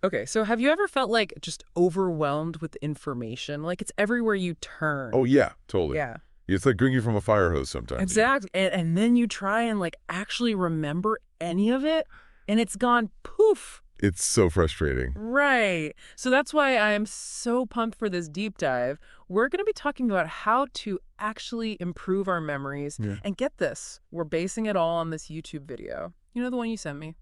Okay, so have you ever felt like just overwhelmed with information? Like it's everywhere you turn. Oh, yeah, totally. Yeah. It's like drinking from a fire hose sometimes. Exactly. And then you try and like actually remember any of it and it's gone poof. It's so frustrating. Right. So that's why I am so pumped for this deep dive. We're going to be talking about how to actually improve our memories. Yeah. And get this, we're basing it all on this YouTube video. You know, the one you sent me?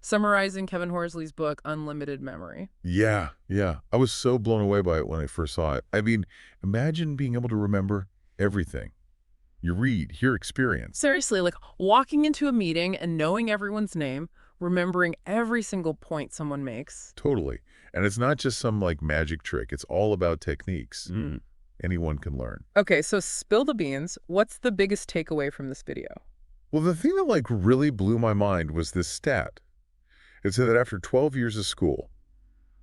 Summarizing Kevin Horsley's book, Unlimited Memory. Yeah, yeah. I was so blown away by it when I first saw it. I mean, imagine being able to remember everything. You read, hear, experience. Seriously, like walking into a meeting and knowing everyone's name, remembering every single point someone makes. Totally. And it's not just some like magic trick. It's all about techniques. Anyone can learn. Okay, so spill the beans. What's the biggest takeaway from this video? Well, the thing that like really blew my mind was this stat. It said that after 12 years of school,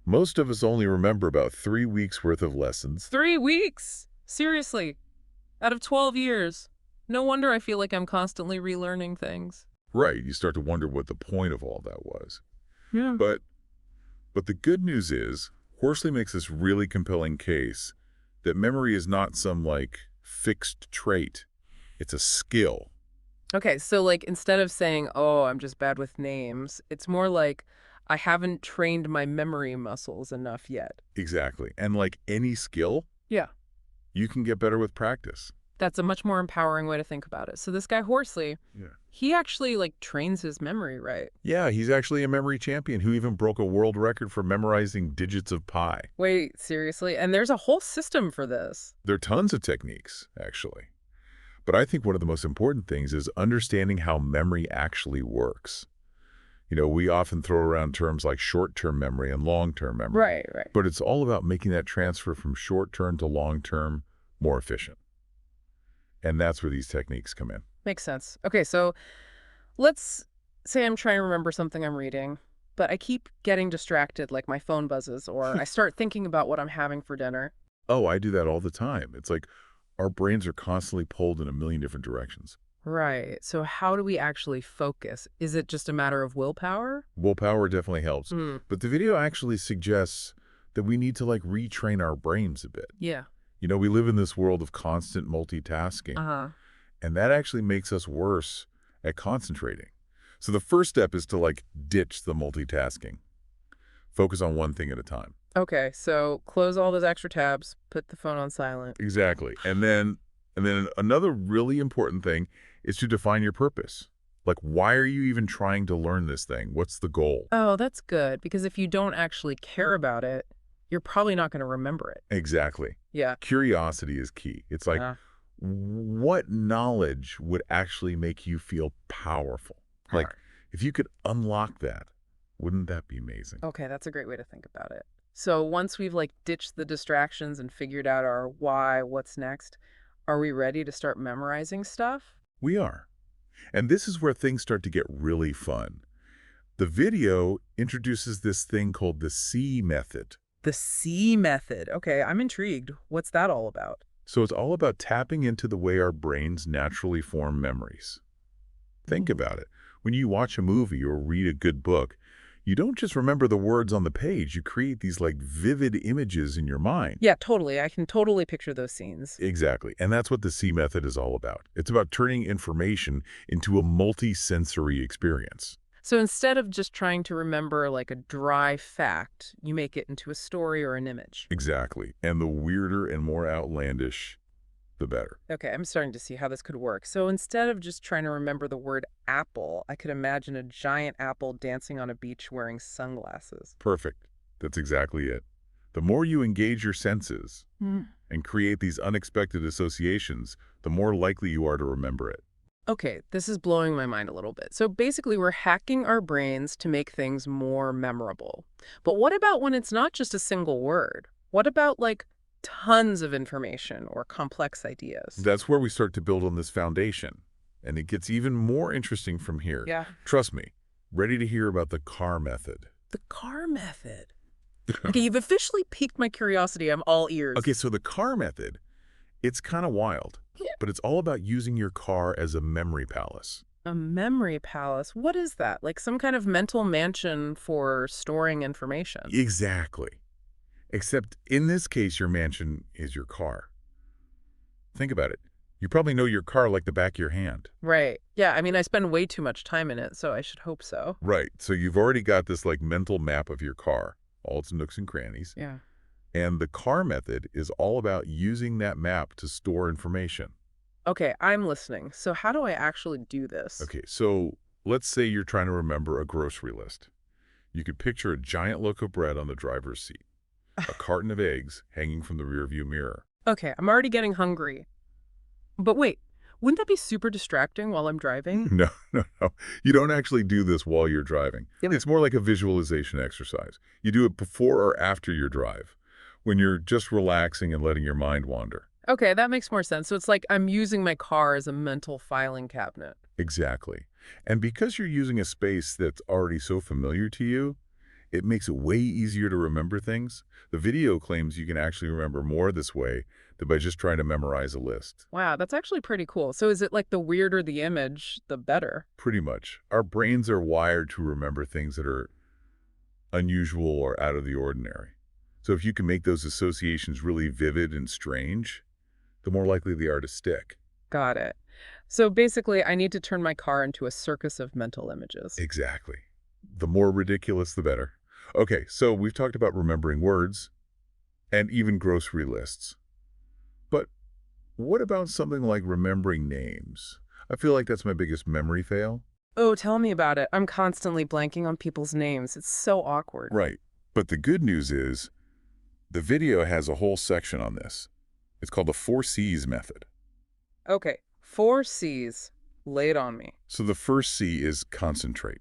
most of us only remember about 3 weeks worth of lessons. 3 weeks? Seriously, out of 12 years. No wonder I feel like I'm constantly relearning things. Right. You start to wonder what the point of all that was. Yeah. But the good news is, Horsley makes this really compelling case that memory is not some, like, fixed trait. It's a skill. Okay, so like instead of saying, oh, I'm just bad with names, it's more like I haven't trained my memory muscles enough yet. Exactly. And like any skill, Yeah. you can get better with practice. That's a much more empowering way to think about it. So this guy Horsley, Yeah. he actually like trains his memory, right? Yeah, he's actually a memory champion who even broke a world record for memorizing digits of pi. Wait, seriously? And there's a whole system for this. There are tons of techniques, actually. But I think one of the most important things is understanding how memory actually works. You know, we often throw around terms like short-term memory and long-term memory. Right, right. But it's all about making that transfer from short-term to long-term more efficient. And that's where these techniques come in. Makes sense. Okay, so let's say I'm trying to remember something I'm reading, but I keep getting distracted, like my phone buzzes, or I start thinking about what I'm having for dinner. Oh, I do that all the time. It's like our brains are constantly pulled in a million different directions. Right. So how do we actually focus? Is it just a matter of willpower? Willpower definitely helps. Hmm. But the video actually suggests that we need to like retrain our brains a bit. Yeah. You know, we live in this world of constant multitasking, Uh-huh. and that actually makes us worse at concentrating. So the first step is to like ditch the multitasking. Focus on one thing at a time. Okay, so close all those extra tabs, put the phone on silent. Exactly. And then another really important thing is to define your purpose. Like, why are you even trying to learn this thing? What's the goal? Oh, that's good, because if you don't actually care about it, you're probably not going to remember it. Exactly. Yeah. Curiosity is key. It's like, what knowledge would actually make you feel powerful? Like, if you could unlock that, wouldn't that be amazing? Okay, that's a great way to think about it. So once we've like ditched the distractions and figured out our why, what's next, are we ready to start memorizing stuff? We are. And this is where things start to get really fun. The video introduces this thing called the C method. The C method. Okay, I'm intrigued. What's that all about? So it's all about tapping into the way our brains naturally form memories. Think about it. When you watch a movie or read a good book, you don't just remember the words on the page. You create these like vivid images in your mind. Yeah, totally. I can totally picture those scenes. Exactly. And that's what the C method is all about. It's about turning information into a multi-sensory experience. So instead of just trying to remember like a dry fact, you make it into a story or an image. Exactly. And the weirder and more outlandish, the better. Okay, I'm starting to see how this could work. So instead of just trying to remember the word apple, I could imagine a giant apple dancing on a beach wearing sunglasses. Perfect. That's exactly it. The more you engage your senses and create these unexpected associations, the more likely you are to remember it. Okay, this is blowing my mind a little bit. So basically, we're hacking our brains to make things more memorable. But what about when it's not just a single word? What about like tons of information or complex ideas? That's where we start to build on this foundation. And it gets even more interesting from here. Yeah. Trust me, ready to hear about the CAR method. The CAR method. Okay, you've officially piqued my curiosity. I'm all ears. Okay, so the CAR method, it's kind of wild, but it's all about using your car as a memory palace. A memory palace. What is that? Like some kind of mental mansion for storing information. Exactly. Except in this case, your mansion is your car. Think about it. You probably know your car like the back of your hand. Right. Yeah, I mean, I spend way too much time in it, so I should hope so. Right. So you've already got this like mental map of your car, all its nooks and crannies. Yeah. And the car method is all about using that map to store information. Okay, I'm listening. So how do I actually do this? Okay, so let's say you're trying to remember a grocery list. You could picture a giant loaf of bread on the driver's seat, a carton of eggs hanging from the rearview mirror. Okay, I'm already getting hungry. But wait, wouldn't that be super distracting while I'm driving? No, no, no. You don't actually do this while you're driving. Yep. It's more like a visualization exercise. You do it before or after your drive, when you're just relaxing and letting your mind wander. Okay, that makes more sense. So it's like I'm using my car as a mental filing cabinet. Exactly. And because you're using a space that's already so familiar to you, it makes it way easier to remember things. The video claims you can actually remember more this way than by just trying to memorize a list. Wow, that's actually pretty cool. So is it like the weirder the image, the better? Pretty much. Our brains are wired to remember things that are unusual or out of the ordinary. So if you can make those associations really vivid and strange, the more likely they are to stick. Got it. So basically, I need to turn my car into a circus of mental images. Exactly. The more ridiculous, the better. Okay, so we've talked about remembering words and even grocery lists. But what about something like remembering names? I feel like that's my biggest memory fail. Oh, tell me about it. I'm constantly blanking on people's names. It's so awkward. Right. But the good news is the video has a whole section on this. It's called the 4Cs method. Okay, 4 Cs. Lay it on me. So the first C is concentrate.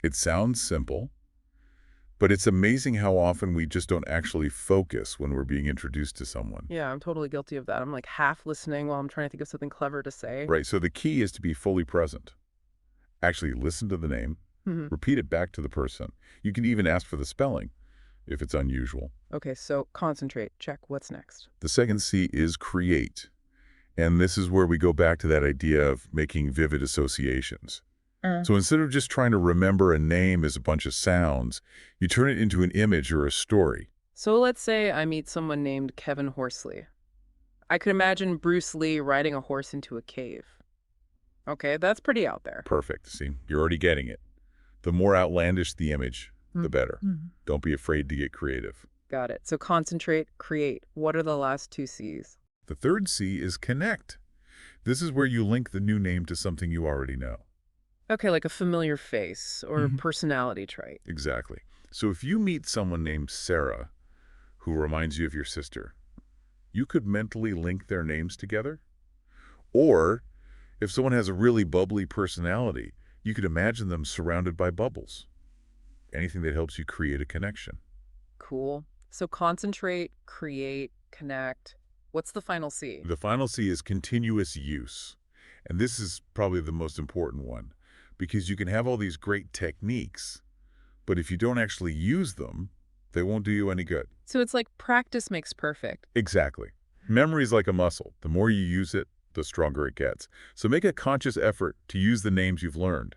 It sounds simple, but it's amazing how often we just don't actually focus when we're being introduced to someone. Yeah, I'm totally guilty of that. I'm like half listening while I'm trying to think of something clever to say. Right, so the key is to be fully present. Actually listen to the name, Hmm. repeat it back to the person. You can even ask for the spelling if it's unusual. Okay, so concentrate. Check. What's next? The second C is create. And this is where we go back to that idea of making vivid associations. So instead of just trying to remember a name as a bunch of sounds, you turn it into an image or a story. So let's say I meet someone named Kevin Horsley. I could imagine Bruce Lee riding a horse into a cave. Okay, that's pretty out there. Perfect. See, you're already getting it. The more outlandish the image, the better. Don't be afraid to get creative. Got it. So concentrate, create. What are the last 2 Cs? The third C is connect. This is where you link the new name to something you already know. Okay, like a familiar face or personality trait. Exactly. So if you meet someone named Sarah, who reminds you of your sister, you could mentally link their names together. Or if someone has a really bubbly personality, you could imagine them surrounded by bubbles. Anything that helps you create a connection. Cool. So concentrate, create, connect. What's the final C? The final C is continuous use. And this is probably the most important one, because you can have all these great techniques, but if you don't actually use them, they won't do you any good. So it's like practice makes perfect. Exactly. Memory is like a muscle. The more you use it, the stronger it gets. So make a conscious effort to use the names you've learned.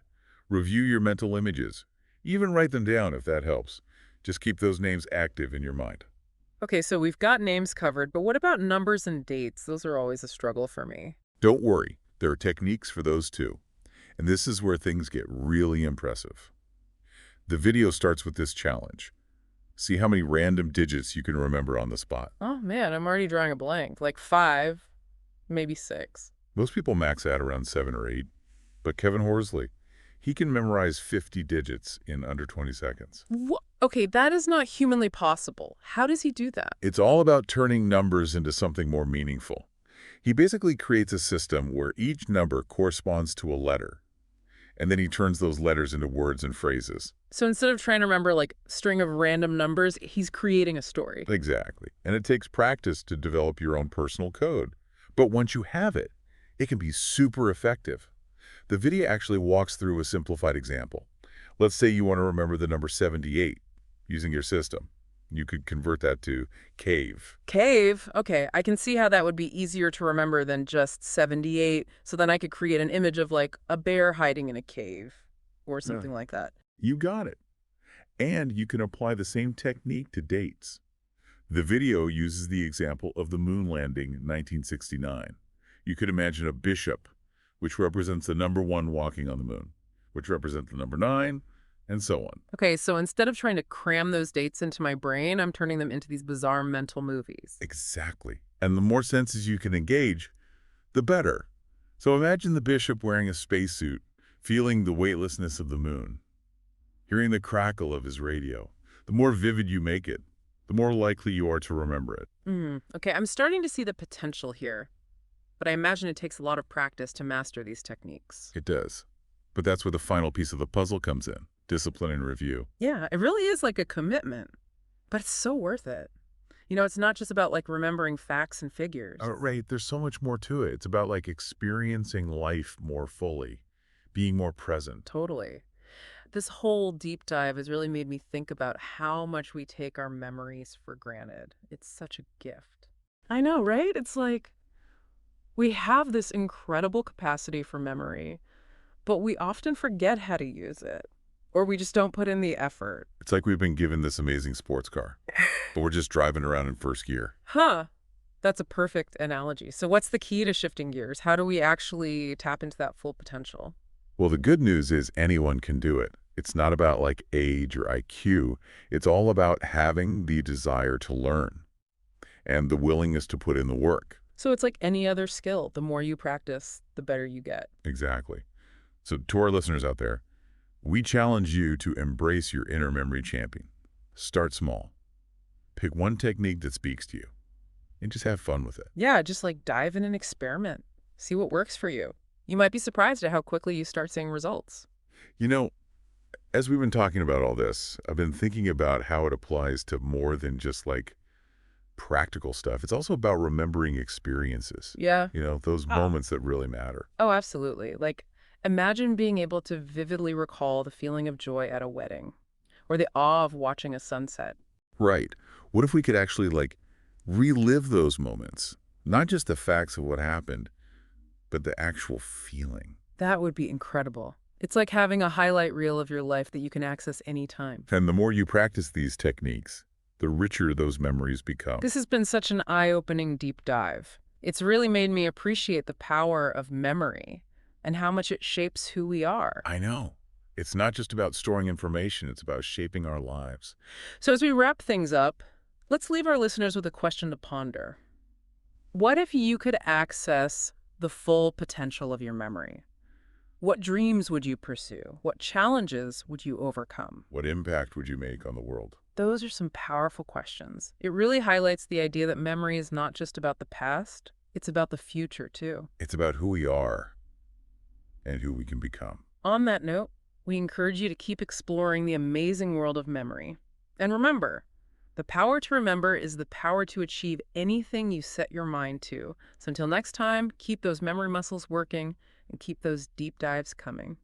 Review your mental images. Even write them down if that helps. Just keep those names active in your mind. Okay, so we've got names covered, but what about numbers and dates? Those are always a struggle for me. Don't worry. There are techniques for those too. And this is where things get really impressive. The video starts with this challenge. See how many random digits you can remember on the spot. Oh man, I'm already drawing a blank. Like 5, maybe 6. Most people max out around 7 or 8. But Kevin Horsley, he can memorize 50 digits in under 20 seconds. Okay, that is not humanly possible. How does he do that? It's all about turning numbers into something more meaningful. He basically creates a system where each number corresponds to a letter, and then he turns those letters into words and phrases. So instead of trying to remember like string of random numbers, he's creating a story. Exactly. And it takes practice to develop your own personal code. But once you have it, it can be super effective. The video actually walks through a simplified example. Let's say you want to remember the number 78 using your system. You could convert that to cave. Cave? Okay, I can see how that would be easier to remember than just 78, so then I could create an image of like a bear hiding in a cave or Yeah. something like that. You got it. And you can apply the same technique to dates. The video uses the example of the moon landing in 1969. You could imagine a bishop, which represents the number 1 walking on the moon, which represents the number 9, and so on. Okay, so instead of trying to cram those dates into my brain, I'm turning them into these bizarre mental movies. Exactly. And the more senses you can engage, the better. So imagine the bishop wearing a spacesuit, feeling the weightlessness of the moon, hearing the crackle of his radio. The more vivid you make it, the more likely you are to remember it. Okay, I'm starting to see the potential here, but I imagine it takes a lot of practice to master these techniques. It does. But that's where the final piece of the puzzle comes in, discipline and review. Yeah, it really is like a commitment, but it's so worth it. It's not just about like remembering facts and figures. Right, there's so much more to it. It's about like experiencing life more fully, being more present. Totally. This whole deep dive has really made me think about how much we take our memories for granted. It's such a gift. I know, right? It's like we have this incredible capacity for memory, but we often forget how to use it, or we just don't put in the effort. It's like we've been given this amazing sports car, but we're just driving around in first gear. Huh. That's a perfect analogy. So what's the key to shifting gears? How do we actually tap into that full potential? Well, the good news is anyone can do it. It's not about like age or IQ. It's all about having the desire to learn and the willingness to put in the work. So it's like any other skill. The more you practice, the better you get. Exactly. So to our listeners out there, we challenge you to embrace your inner memory champion. Start small. Pick one technique that speaks to you and just have fun with it. Yeah, just like dive in and experiment. See what works for you. You might be surprised at how quickly you start seeing results. You know, as we've been talking about all this, I've been thinking about how it applies to more than just like practical stuff. It's also about remembering experiences. Yeah. Those moments that really matter. Oh, absolutely. Like, imagine being able to vividly recall the feeling of joy at a wedding or the awe of watching a sunset. Right. What if we could actually like relive those moments? Not just the facts of what happened, but the actual feeling. That would be incredible. It's like having a highlight reel of your life that you can access anytime. And the more you practice these techniques, the richer those memories become. This has been such an eye-opening deep dive. It's really made me appreciate the power of memory and how much it shapes who we are. I know. It's not just about storing information, it's about shaping our lives. So as we wrap things up, let's leave our listeners with a question to ponder. What if you could access the full potential of your memory? What dreams would you pursue? What challenges would you overcome? What impact would you make on the world? Those are some powerful questions. It really highlights the idea that memory is not just about the past, it's about the future too. It's about who we are and who we can become. On that note, we encourage you to keep exploring the amazing world of memory. And remember, the power to remember is the power to achieve anything you set your mind to. So until next time, keep those memory muscles working and keep those deep dives coming.